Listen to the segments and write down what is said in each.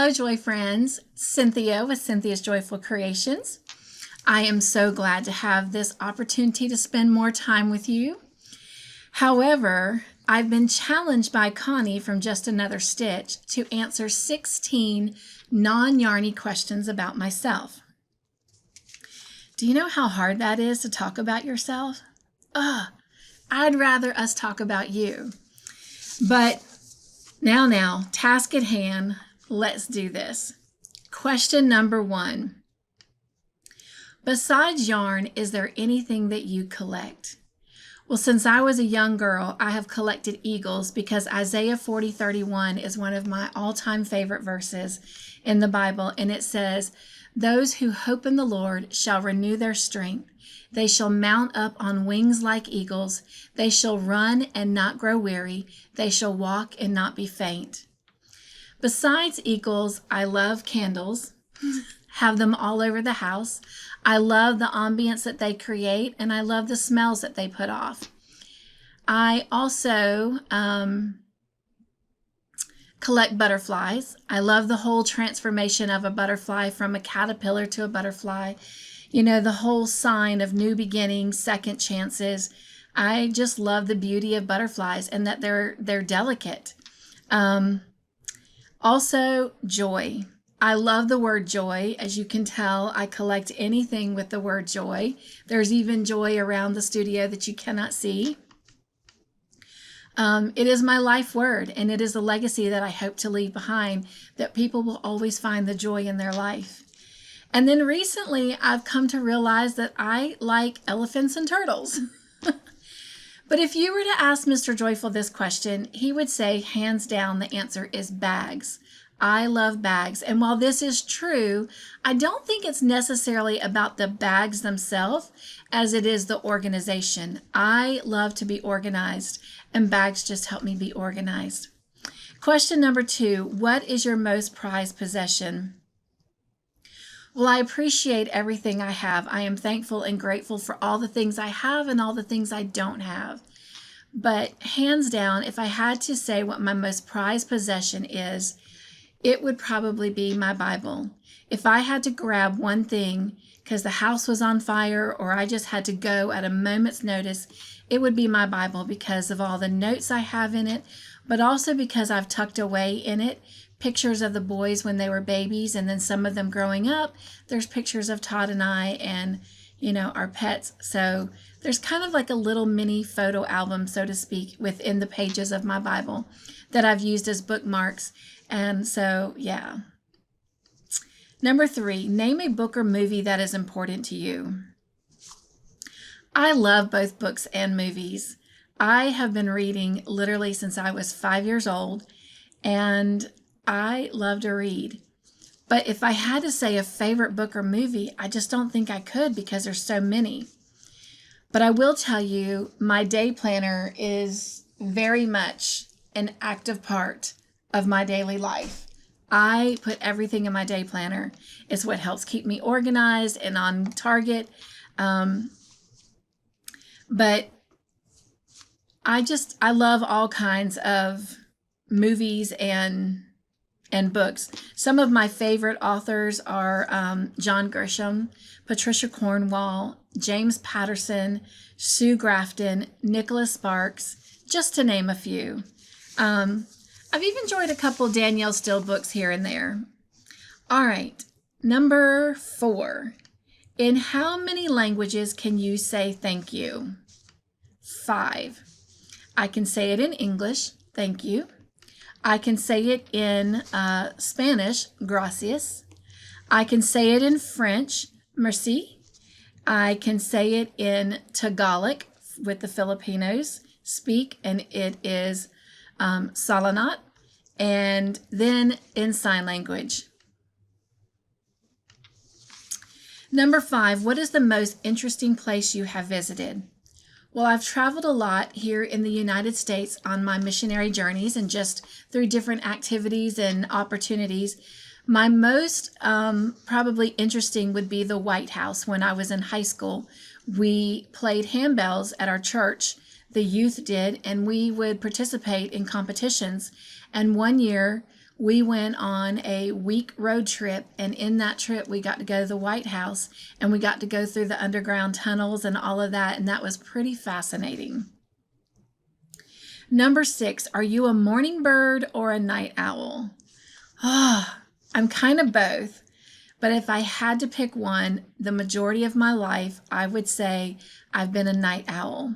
Hello, Joy friends. Cynthia with Cynthia's Joyful Creations. I am so glad to have this opportunity to spend more time with you. However, I've been challenged by Connie from Just Another Stitch to answer 16 non-Yarny questions about myself. Do you know how hard that is to talk about yourself? I'd rather us talk about you. But now, task at hand. Let's do this. Question number 1. Besides yarn, is there anything that you collect? Well, since I was a young girl, I have collected eagles because Isaiah 40:31 is one of my all-time favorite verses in the Bible, and it says, "Those who hope in the Lord shall renew their strength. They shall mount up on wings like eagles. They shall run and not grow weary. They shall walk and not be faint." Besides eagles, I love candles, have them all over the house. I love the ambience that they create, and I love the smells that they put off. I also collect butterflies. I love the whole transformation of a butterfly from a caterpillar to a butterfly. You know, the whole sign of new beginnings, second chances. I just love the beauty of butterflies and that they're delicate. Also, joy. I love the word joy. As you can tell, I collect anything with the word joy. There's even joy around the studio that you cannot see. It is my life word, and it is a legacy that I hope to leave behind, that people will always find the joy in their life. And then recently, I've come to realize that I like elephants and turtles. But if you were to ask Mr. Joyful this question, he would say, hands down, the answer is bags. I love bags. And while this is true, I don't think it's necessarily about the bags themselves as it is the organization. I love to be organized, and bags just help me be organized. Question number 2, what is your most prized possession? Well, I appreciate everything I have. I am thankful and grateful for all the things I have and all the things I don't have. But hands down, if I had to say what my most prized possession is, it would probably be my Bible. If I had to grab one thing because the house was on fire or I just had to go at a moment's notice, it would be my Bible because of all the notes I have in it, but also because I've tucked away in it pictures of the boys when they were babies, and then some of them growing up. There's pictures of Todd and I and, our pets. So there's kind of like a little mini photo album, so to speak, within the pages of my Bible that I've used as bookmarks. And so, yeah. Number 3, name a book or movie that is important to you. I love both books and movies. I have been reading literally since I was 5 years old, and I love to read. But if I had to say a favorite book or movie, I just don't think I could because there's so many. But I will tell you, my day planner is very much an active part of my daily life. I put everything in my day planner. It's what helps keep me organized and on target. But I love all kinds of movies and books. Some of my favorite authors are John Grisham, Patricia Cornwall, James Patterson, Sue Grafton, Nicholas Sparks, just to name a few. I've even enjoyed a couple Danielle Steele books here and there. All right, number 4. In how many languages can you say thank you? 5. I can say it in English, thank you. I can say it in Spanish, gracias. I can say it in French, merci. I can say it in Tagalog, with the Filipinos speak, and it is salamat. And then in sign language. Number 5, what is the most interesting place you have visited? Well, I've traveled a lot here in the United States on my missionary journeys and just through different activities and opportunities. My most probably interesting would be the White House. When I was in high school, we played handbells at our church. The youth did, and we would participate in competitions. And one year We went on a week road trip, and in that trip we got to go to the White House, and we got to go through the underground tunnels and all of that, and that was pretty fascinating. Number 6, are you a morning bird or a night owl? I'm kind of both, but if I had to pick one, the majority of my life, I would say I've been a night owl.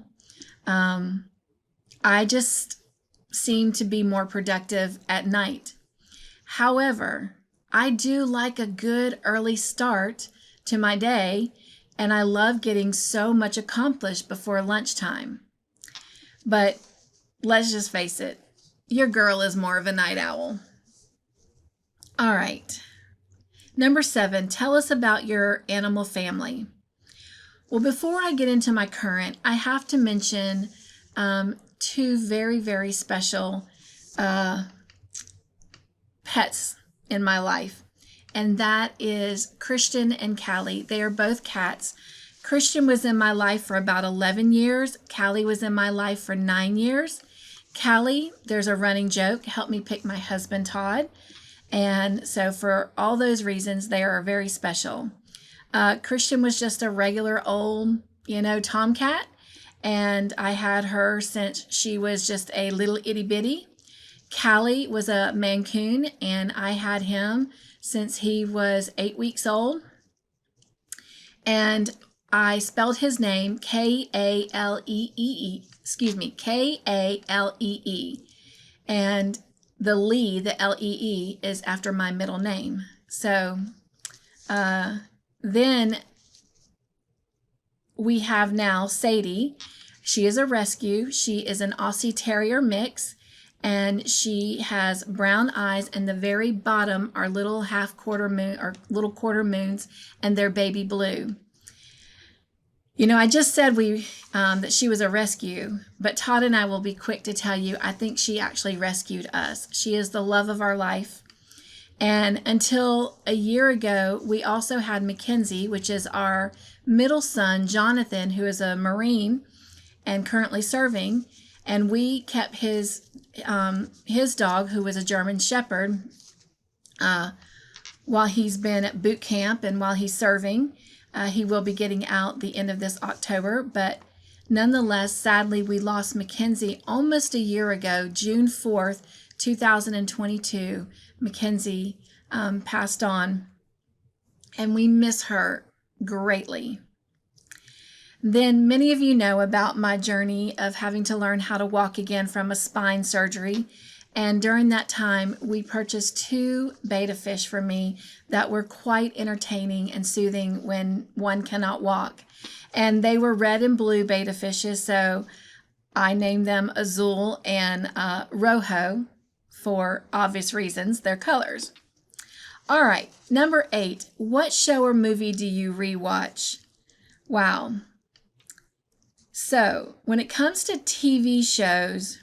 I just seem to be more productive at night. However, I do like a good early start to my day, and I love getting so much accomplished before lunchtime. But let's just face it, your girl is more of a night owl. All right. Number 7, tell us about your animal family. Well, before I get into my current, I have to mention 2 very, very special pets in my life, and that is Christian and Callie. They are both cats. Christian was in my life for about 11 years. Callie was in my life for 9 years. Callie, there's a running joke, helped me pick my husband, Todd. And so for all those reasons, they are very special. Christian was just a regular old, tomcat. And I had her since she was just a little itty bitty. Callie was a Mancoon, and I had him since he was 8 weeks old. And I spelled his name K-A-L-E-E, K-A-L-E-E. And the Lee, the L-E-E, is after my middle name. So then we have now Sadie. She is a rescue. She is an Aussie Terrier mix, and she has brown eyes, and the very bottom are little quarter moons, and they're baby blue. I just said that she was a rescue, but Todd and I will be quick to tell you, I think she actually rescued us. She is the love of our life. And until a year ago, we also had Mackenzie, which is our middle son, Jonathan, who is a Marine and currently serving. And we kept his dog, who was a German Shepherd, while he's been at boot camp and while he's serving. He will be getting out the end of this October, but nonetheless, sadly, we lost Mackenzie almost a year ago, June 4th, 2022. Mackenzie passed on, and we miss her greatly. Then many of you know about my journey of having to learn how to walk again from a spine surgery. And during that time, we purchased 2 betta fish for me that were quite entertaining and soothing when one cannot walk. And they were red and blue betta fishes, so I named them Azul and Rojo for obvious reasons, their colors. All right, number 8, what show or movie do you rewatch? Wow. So when it comes to TV shows,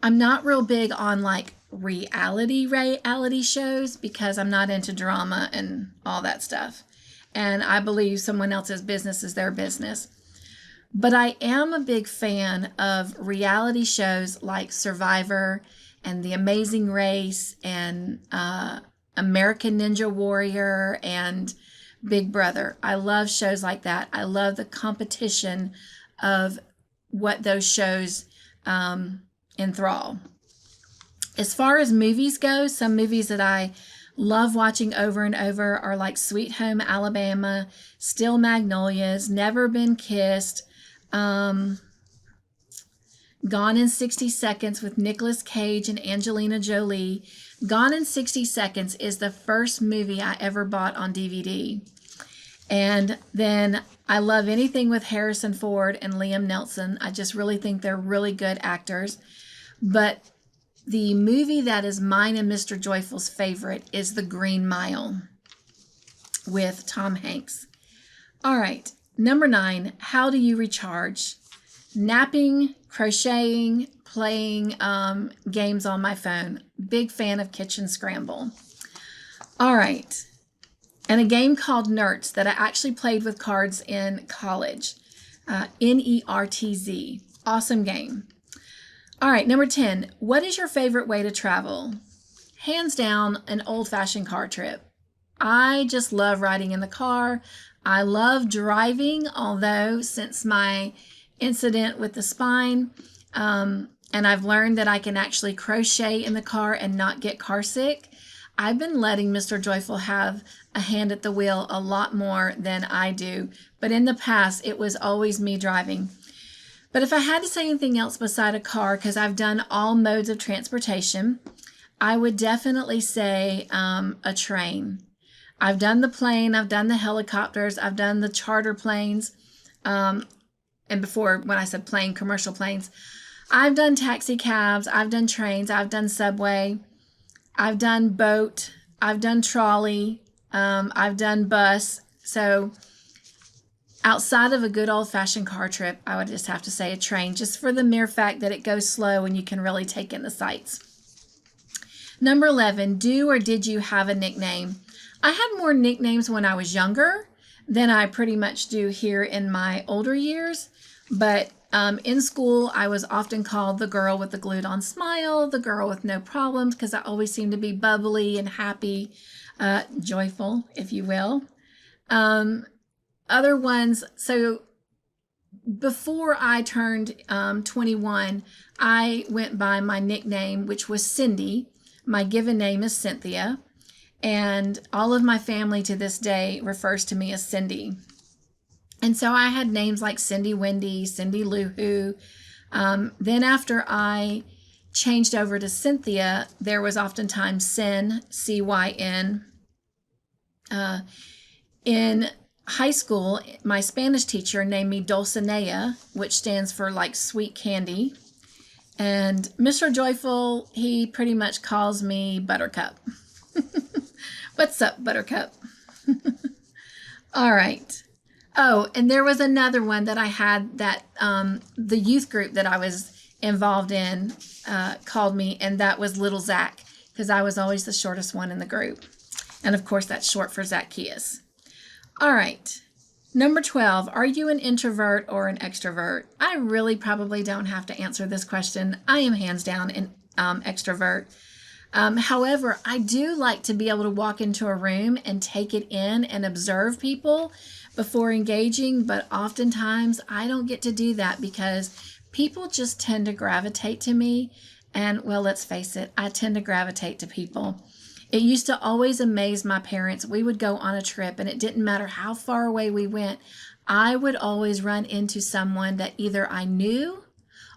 I'm not real big on reality shows because I'm not into drama and all that stuff. And I believe someone else's business is their business. But I am a big fan of reality shows like Survivor and The Amazing Race and American Ninja Warrior and Big Brother. I love shows like that. I love the competition of what those shows enthrall. As far as movies go, some movies that I love watching over and over are like Sweet Home Alabama, Still Magnolias, Never Been Kissed, Gone in 60 Seconds with Nicolas Cage and Angelina Jolie. Gone in 60 Seconds is the first movie I ever bought on DVD. And then I love anything with Harrison Ford and Liam Neeson. I just really think they're really good actors. But the movie that is mine and Mr. Joyful's favorite is The Green Mile with Tom Hanks. All right, number 9, how do you recharge? Napping, crocheting, playing games on my phone. Big fan of Kitchen Scramble. All right, and a game called Nertz that I actually played with cards in college. Nertz. Awesome game. All right, number 10. What is your favorite way to travel? Hands down, an old-fashioned car trip. I just love riding in the car. I love driving, although since my incident with the spine, and I've learned that I can actually crochet in the car and not get car sick, I've been letting Mr. Joyful have a hand at the wheel a lot more than I do. But in the past, it was always me driving. But if I had to say anything else beside a car, because I've done all modes of transportation, I would definitely say a train. I've done the plane, I've done the helicopters, I've done the charter planes, and before, when I said plane, commercial planes, I've done taxi cabs, I've done trains, I've done subway, I've done boat, I've done trolley, I've done bus. So outside of a good old-fashioned car trip, I would just have to say a train, just for the mere fact that it goes slow and you can really take in the sights. Number 11, do or did you have a nickname? I had more nicknames when I was younger than I pretty much do here in my older years. But in school, I was often called the girl with the glued-on smile, the girl with no problems, because I always seemed to be bubbly and happy, joyful, if you will. Other ones, so before I turned 21, I went by my nickname, which was Cindy. My given name is Cynthia, and all of my family to this day refers to me as Cindy. And so I had names like Cindy Wendy, Cindy Lou Who. Then after I changed over to Cynthia, there was oftentimes Cyn, C-Y-N. In high school, my Spanish teacher named me Dulcinea, which stands for like sweet candy. And Mr. Joyful, he pretty much calls me Buttercup. What's up, Buttercup? All right. Oh, and there was another one that I had that the youth group that I was involved in called me, and that was Little Zach, because I was always the shortest one in the group. And of course, that's short for Zacchaeus. All right. Number 12, are you an introvert or an extrovert? I really probably don't have to answer this question. I am hands down an extrovert. However, I do like to be able to walk into a room and take it in and observe people before engaging, but oftentimes I don't get to do that because people just tend to gravitate to me. And well, let's face it, I tend to gravitate to people. It used to always amaze my parents. We would go on a trip and it didn't matter how far away we went. I would always run into someone that either I knew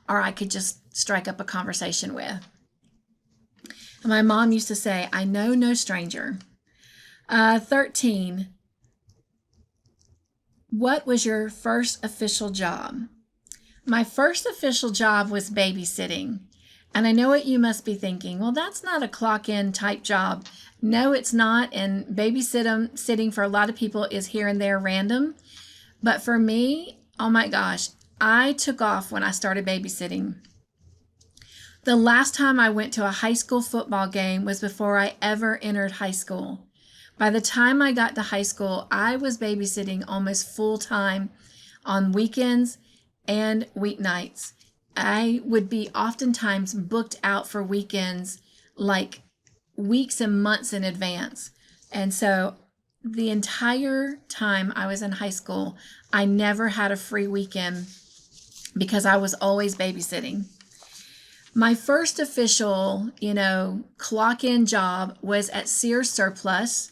or I could just strike up a conversation with. And my mom used to say, I know no stranger. 13, what was your first official job? My first official job was babysitting. And I know what you must be thinking. Well, that's not a clock-in type job. No, it's not. And babysitting for a lot of people is here and there random. But for me, oh my gosh, I took off when I started babysitting. The last time I went to a high school football game was before I ever entered high school. By the time I got to high school, I was babysitting almost full time on weekends and weeknights. I would be oftentimes booked out for weekends like weeks and months in advance. And so the entire time I was in high school, I never had a free weekend because I was always babysitting. My first official, clock-in job was at Sears Surplus,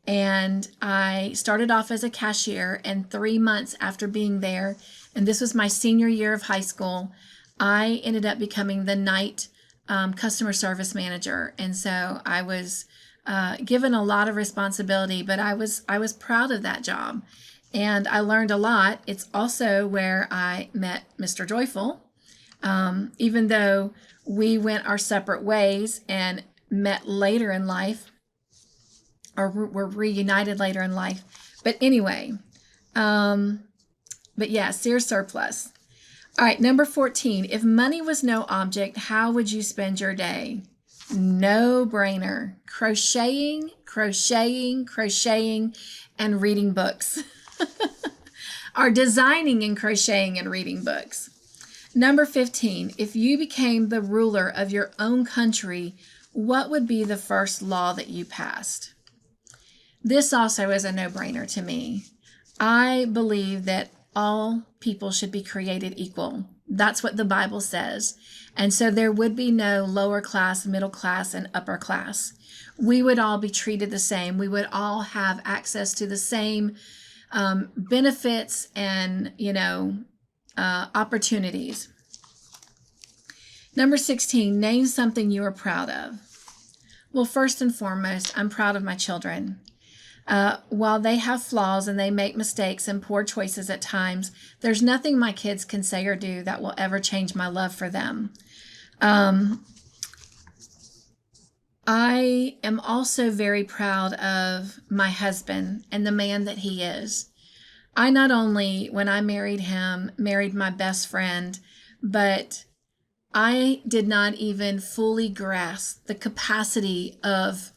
and I started off as a cashier, and 3 months after being there, and this was my senior year of high school, I ended up becoming the night customer service manager. And so I was given a lot of responsibility, but I was proud of that job. And I learned a lot. It's also where I met Mr. Joyful, even though we went our separate ways and met later in life, or were reunited later in life. But anyway, but yeah, Sears Surplus. All right, number 14, if money was no object, how would you spend your day? No brainer. Crocheting, crocheting, crocheting, and reading books. Or designing and crocheting and reading books. Number 15, if you became the ruler of your own country, what would be the first law that you passed? This also is a no-brainer to me. I believe that all people should be created equal. That's what the Bible says. And so there would be no lower class, middle class, and upper class. We would all be treated the same. We would all have access to the same benefits and, opportunities. Number 16, name something you are proud of. Well, first and foremost, I'm proud of my children. While they have flaws and they make mistakes and poor choices at times, there's nothing my kids can say or do that will ever change my love for them. I am also very proud of my husband and the man that he is. I not only, when I married him, married my best friend, but I did not even fully grasp the capacity of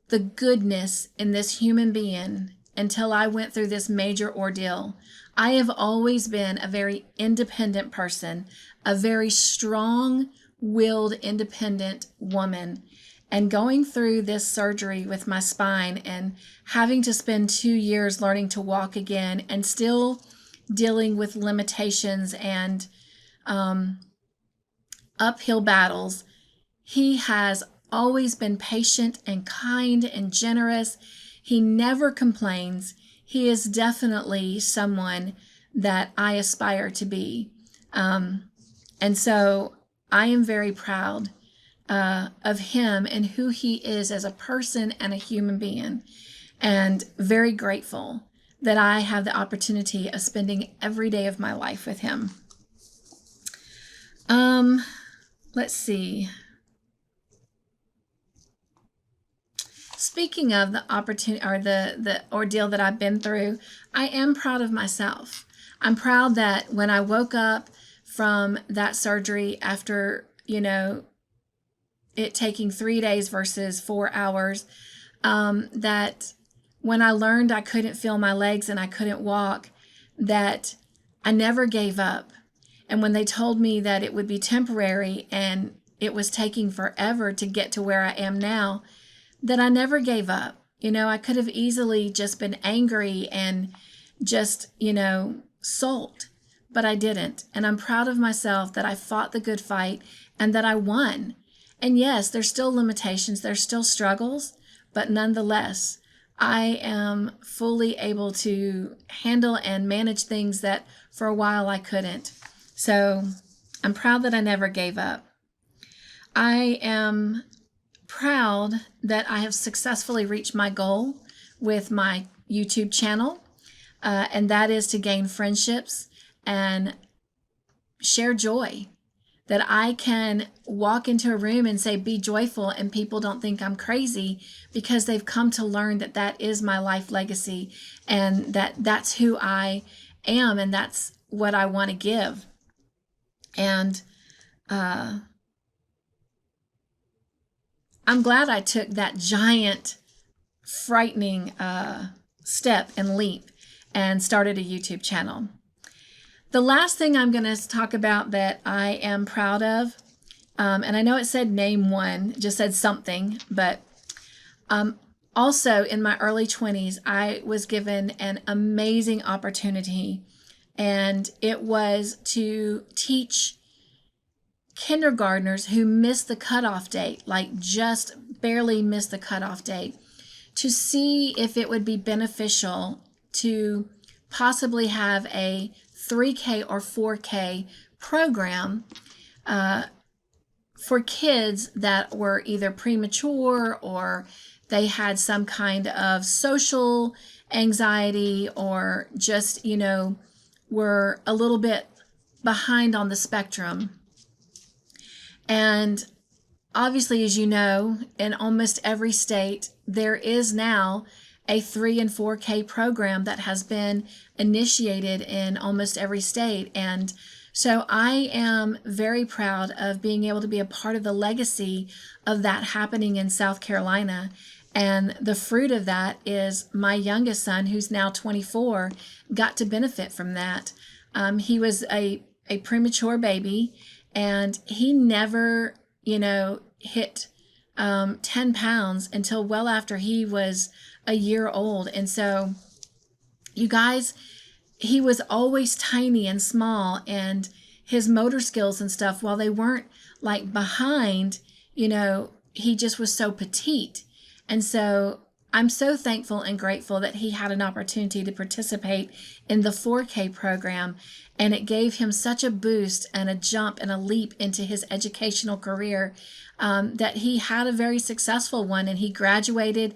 the goodness in this human being until I went through this major ordeal. I have always been a very independent person, a very strong-willed, independent woman. And going through this surgery with my spine and having to spend 2 years learning to walk again and still dealing with limitations and uphill battles, he has always been patient and kind and generous. He never complains. He is definitely someone that I aspire to be. And so I am very proud of him and who he is as a person and a human being, and very grateful that I have the opportunity of spending every day of my life with him. Let's see. Speaking of the opportunity or the ordeal that I've been through, I am proud of myself. I'm proud that when I woke up from that surgery after, it taking 3 days versus 4 hours, that when I learned I couldn't feel my legs and I couldn't walk, that I never gave up. And when they told me that it would be temporary and it was taking forever to get to where I am now, that I never gave up. I could have easily just been angry and just, sulked, but I didn't. And I'm proud of myself that I fought the good fight and that I won. And yes, there's still limitations, there's still struggles, but nonetheless, I am fully able to handle and manage things that for a while I couldn't. So I'm proud that I never gave up. I am proud that I have successfully reached my goal with my YouTube channel, and that is to gain friendships and share joy. That I can walk into a room and say, be joyful, and people don't think I'm crazy because they've come to learn that that is my life legacy and that's who I am and that's what I want to give. And I'm glad I took that giant, frightening step and leap and started a YouTube channel. The last thing I'm going to talk about that I am proud of, and I know it said name one, just said something, but also in my early 20s, I was given an amazing opportunity, and it was to teach kindergartners who missed the cutoff date, like just barely missed the cutoff date, to see if it would be beneficial to possibly have a 3K or 4K program for kids that were either premature or they had some kind of social anxiety or just, were a little bit behind on the spectrum. And obviously, as you know, in almost every state, there is now a 3 and 4K program that has been initiated in almost every state. And so I am very proud of being able to be a part of the legacy of that happening in South Carolina. And the fruit of that is my youngest son, who's now 24, got to benefit from that. He was a a premature baby, and he never, hit 10 pounds until well after he was a year old. And so, you guys, he was always tiny and small, and his motor skills and stuff, while they weren't like behind, he just was so petite. And so I'm so thankful and grateful that he had an opportunity to participate in the 4K program, and it gave him such a boost and a jump and a leap into his educational career, that he had a very successful one, and he graduated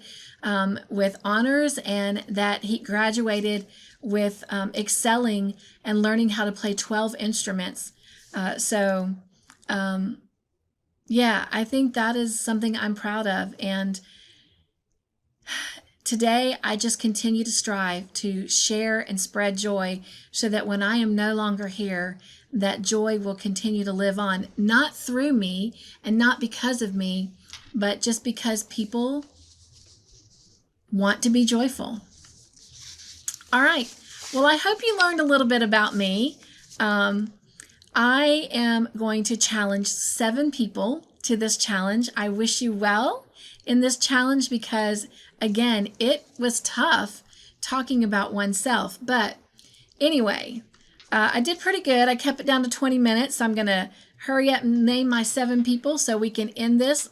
with honors, and that he graduated with excelling and learning how to play 12 instruments. Yeah, I think that is something I'm proud of. And today, I just continue to strive to share and spread joy, so that when I am no longer here, that joy will continue to live on, not through me and not because of me, but just because people want to be joyful. All right. Well, I hope you learned a little bit about me. I am going to challenge 7 people to this challenge. I wish you well in this challenge, because again, it was tough talking about oneself. But anyway, I did pretty good. I kept it down to 20 minutes. So I'm going to hurry up and name my 7 people so we can end this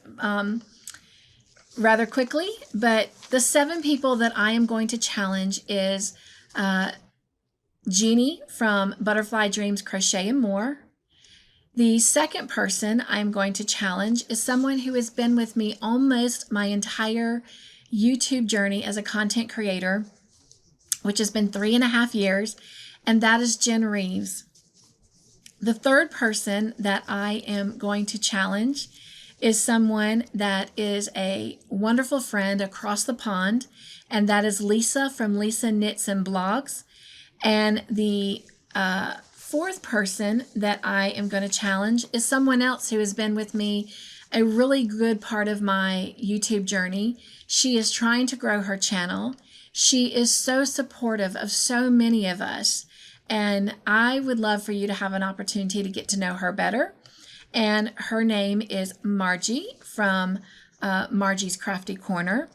rather quickly. But the 7 people that I am going to challenge is Jeannie from Butterfly Dreams Crochet and More. The second person I'm going to challenge is someone who has been with me almost my entire YouTube journey as a content creator, which has been 3.5 years, and that is Jen Reeves. The third person that I am going to challenge is someone that is a wonderful friend across the pond, and that is Lisa from Lisa Knits and Blogs. And the fourth person that I am going to challenge is someone else who has been with me a really good part of my YouTube journey. She is trying to grow her channel. She is so supportive of so many of us, and I would love for you to have an opportunity to get to know her better. And her name is Margie from Margie's Crafty Corner.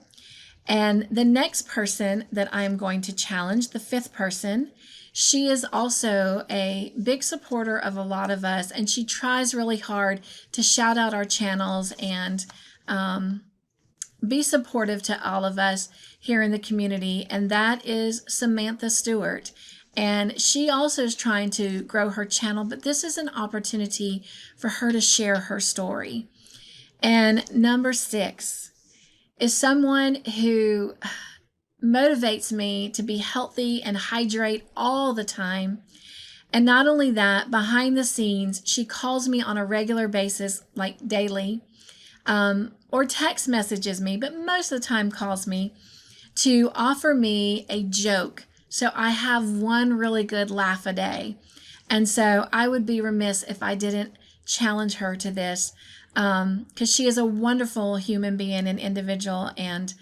And the next person that I am going to challenge, the fifth person, she is also a big supporter of a lot of us, and she tries really hard to shout out our channels and be supportive to all of us here in the community, and that is Samantha Stewart. And she also is trying to grow her channel, but this is an opportunity for her to share her story. And number 6 is someone who motivates me to be healthy and hydrate all the time. And not only that, behind the scenes, she calls me on a regular basis, like daily, or text messages me, but most of the time calls me to offer me a joke. So I have one really good laugh a day. And so I would be remiss if I didn't challenge her to this, because she is a wonderful human being and individual, and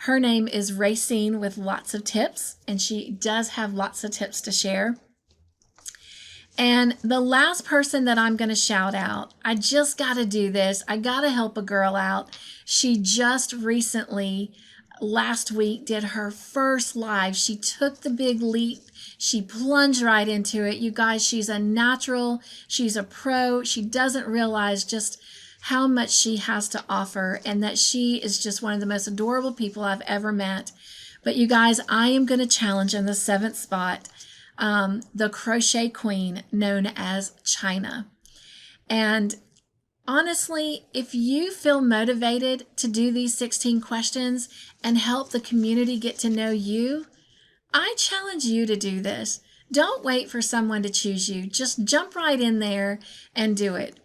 her name is Racine with lots of tips, and she does have lots of tips to share. And the last person that I'm going to shout out, I just got to do this. I got to help a girl out. She just recently, last week, did her first live. She took the big leap. She plunged right into it. You guys, she's a natural. She's a pro. She doesn't realize just how much she has to offer, and that she is just one of the most adorable people I've ever met. But you guys, I am going to challenge in the 7th spot the crochet queen known as China. And honestly, if you feel motivated to do these 16 questions and help the community get to know you, I challenge you to do this. Don't wait for someone to choose you. Just jump right in there and do it.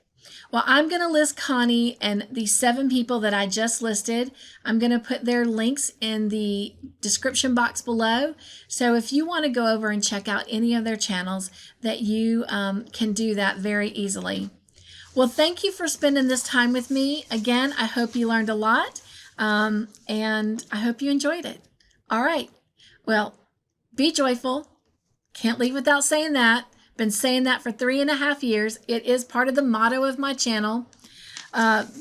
Well, I'm going to list Connie and the 7 people that I just listed. I'm going to put their links in the description box below. So if you want to go over and check out any of their channels, that you can do that very easily. Well, thank you for spending this time with me. Again, I hope you learned a lot, and I hope you enjoyed it. All right. Well, be joyful. Can't leave without saying that. Been saying that for 3.5 years. It is part of the motto of my channel.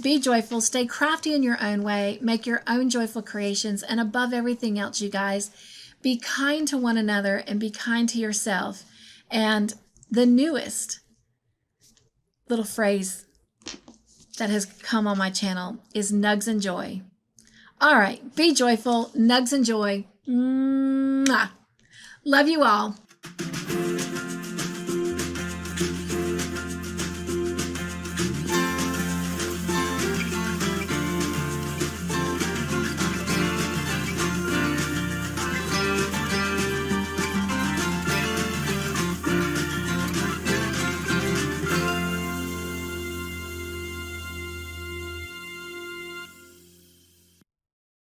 Be joyful, stay crafty in your own way, make your own joyful creations, and above everything else, you guys, be kind to one another and be kind to yourself. And the newest little phrase that has come on my channel is nugs and joy. All right, be joyful, nugs and joy. Mwah. Love you all.